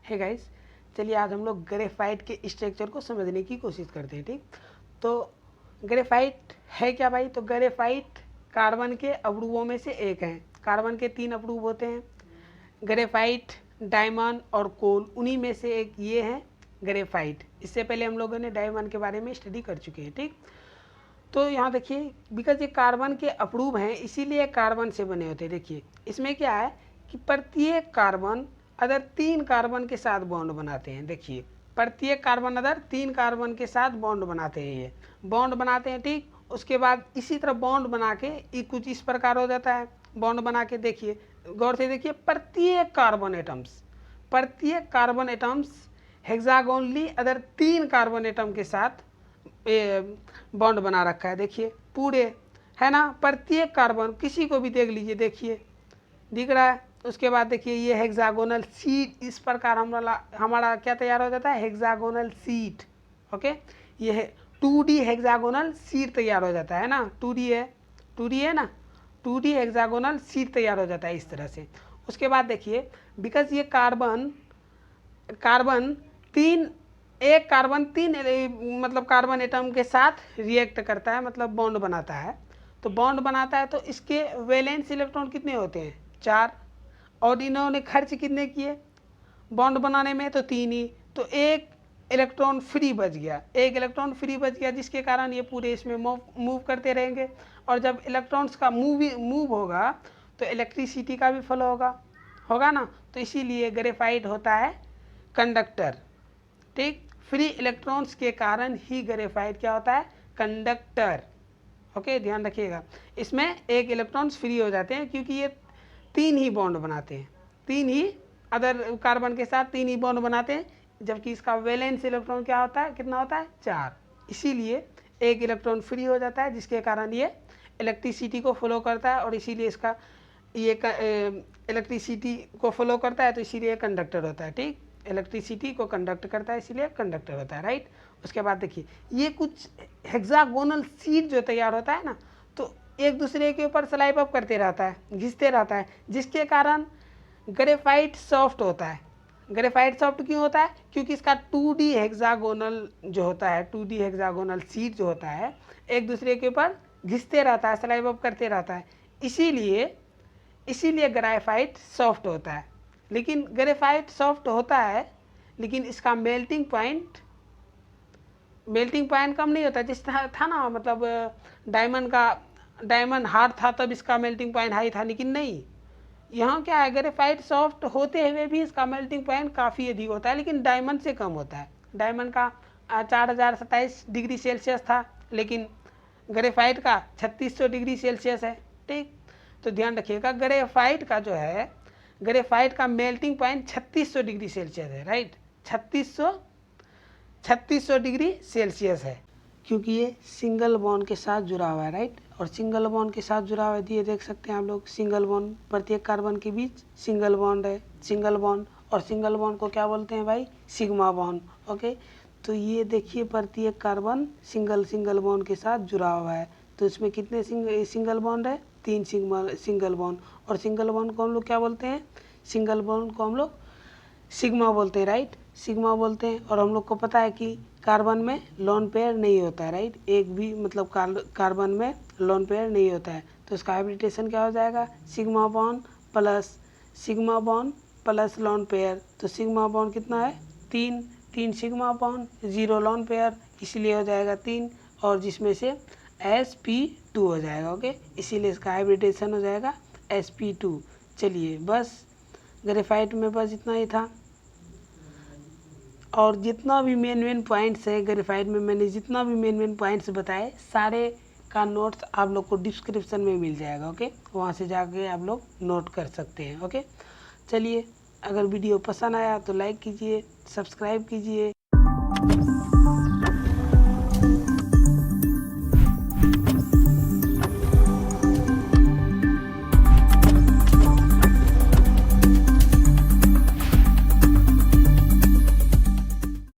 है गाइस, चलिए आज हम लोग ग्रेफाइट के स्ट्रक्चर को समझने की कोशिश करते हैं। ठीक, तो ग्रेफाइट है क्या भाई? तो ग्रेफाइट कार्बन के अवरुओं में से एक है। कार्बन के 3 अवरुव होते हैं, ग्रेफाइट, डायमंड और कोल, उन्हीं में से एक ये है ग्रेफाइट। इससे पहले हम लोगों ने डायमंड के बारे में स्टडी कर चुके हैं। ठीक, तो यहाँ देखिए, बिकॉज ये कार्बन के अप्रूव हैं इसीलिए कार्बन से बने होते हैं। देखिए इसमें क्या है कि प्रत्येक कार्बन अदर 3 कार्बन के साथ बॉन्ड बनाते हैं। देखिए प्रत्येक कार्बन अदर 3 कार्बन के साथ बॉन्ड बनाते हैं, ये बॉन्ड बनाते हैं। ठीक, उसके बाद इसी तरह बॉन्ड बना के कुछ इस प्रकार हो जाता है। बॉन्ड बना के देखिए, गौर से देखिए, प्रत्येक carbon atoms hexagonally other 3 carbon atom के साथ बॉन्ड बना रखा है। देखिए पूरे, है ना, प्रत्येक कार्बन, किसी को भी देख लीजिए, देखिए दिख रहा है। उसके बाद देखिए ये हेक्सागोनल सीट, इस प्रकार हमारा क्या तैयार हो जाता है? Hexagonal seat. ओके, ये है 2D हेक्सागोनल सीट तैयार हो जाता है ना, 2D है ना, 2D हेक्सागोनल सीट तैयार हो जाता है इस तरह से। उसके बाद देखिए, बिकॉज ये कार्बन एक कार्बन 3 मतलब कार्बन एटम के साथ रिएक्ट करता है, मतलब बॉन्ड बनाता है। तो बॉन्ड बनाता है तो इसके वैलेंस इलेक्ट्रॉन कितने होते हैं? 4। और इन्होंने खर्च कितने किए बॉन्ड बनाने में? तो 3 ही। तो एक इलेक्ट्रॉन फ्री बच गया, जिसके कारण ये पूरे इसमें मूव करते रहेंगे। और जब इलेक्ट्रॉन्स का मूव होगा तो इलेक्ट्रिसिटी का भी फ्लो होगा ना, तो इसीलिए ग्रेफाइट होता है कंडक्टर। ठीक, फ्री इलेक्ट्रॉन्स के कारण ही ग्रेफाइट क्या होता है? कंडक्टर। ओके, ध्यान रखिएगा, इसमें एक इलेक्ट्रॉन्स फ्री हो जाते हैं क्योंकि ये 3 ही बॉन्ड बनाते हैं, 3 ही अदर कार्बन के साथ 3 ही बॉन्ड बनाते हैं, जबकि इसका वैलेंस इलेक्ट्रॉन क्या होता है? कितना होता है? 4। इसीलिए एक इलेक्ट्रॉन फ्री हो जाता है, जिसके कारण ये इलेक्ट्रिसिटी को फॉलो करता है, और इसीलिए इसका ये इलेक्ट्रिसिटी को फॉलो करता है, तो इसीलिए कंडक्टर होता है। ठीक, इलेक्ट्रिसिटी को कंडक्ट करता है, इसीलिए कंडक्टर होता है, राइट। उसके बाद देखिए ये कुछ हेक्सागोनल सीट जो तैयार होता है ना, तो एक दूसरे के ऊपर स्लाइप अप करते रहता है, घिसते रहता है, जिसके कारण ग्रेफाइट सॉफ्ट होता है। ग्रेफाइट सॉफ्ट क्यों होता है? क्योंकि इसका 2D हेक्सागोनल जो होता है, 2D हेक्सागोनल सीट जो होता है, एक दूसरे के ऊपर घिसते रहता है, स्लाइप अप करते रहता है, इसीलिए ग्रेफाइट सॉफ्ट होता है। लेकिन ग्रेफाइट सॉफ्ट होता है, लेकिन इसका मेल्टिंग पॉइंट कम नहीं होता। जिस था ना, मतलब डायमंड हार्ड था तब इसका मेल्टिंग पॉइंट हाई था, लेकिन नहीं, यहाँ क्या है, ग्रेफाइट सॉफ्ट होते हुए भी इसका मेल्टिंग पॉइंट काफ़ी अधिक होता है, लेकिन डायमंड से कम होता है। डायमंड का 4027 डिग्री सेल्सियस था, लेकिन ग्रेफाइट का 3600 डिग्री सेल्सियस है। ठीक, तो ध्यान रखिएगा, ग्रेफाइट का मेल्टिंग पॉइंट 3600 डिग्री सेल्सियस है, राइट। 3600 डिग्री सेल्सियस है, क्योंकि ये सिंगल बॉन्ड के साथ जुड़ा हुआ है, राइट। और सिंगल बॉन्ड के साथ जुड़ा हुआ है, ये देख सकते हैं आप लोग, सिंगल बॉन्ड, प्रत्येक कार्बन के बीच सिंगल बॉन्ड है, सिंगल बॉन्ड। और सिंगल बॉन्ड को क्या बोलते हैं भाई? Sigma bond. ओके, तो ये देखिए प्रत्येक कार्बन सिंगल बॉन्ड के साथ जुड़ा हुआ है। तो इसमें कितने सिंगल बॉन्ड है? 3 सिंगल बॉन्ड। और सिंगल बॉन्ड को हम लोग क्या बोलते हैं? सिंगल बॉन्ड को हम लोग सिग्मा बोलते हैं, राइट, सिग्मा बोलते हैं। और हम लोग को पता है कि कार्बन में लोन पेयर नहीं होता है, राइट, एक भी मतलब कार्बन में लोन पेयर नहीं होता है, तो इसका हाइब्रिडेशन क्या हो जाएगा? Sigma bond plus lone pair. तो सिग्मा बॉन्ड कितना है? 3 सिग्मा बॉन्ड, 0 लोन पेयर, इसलिए हो जाएगा 3, और जिसमें से sp2 हो जाएगा। ओके, इसीलिए इसका हाइब्रिडेशन हो जाएगा sp2। चलिए, बस ग्रेफाइट में बस इतना ही था। और जितना भी मेन पॉइंट्स है ग्रेफाइट में, मैंने जितना भी मेन पॉइंट्स बताए, सारे का नोट्स आप लोग को डिस्क्रिप्शन में मिल जाएगा। ओके, वहाँ से जाके आप लोग नोट कर सकते हैं। ओके, चलिए, अगर वीडियो पसंद आया तो लाइक कीजिए, सब्सक्राइब कीजिए।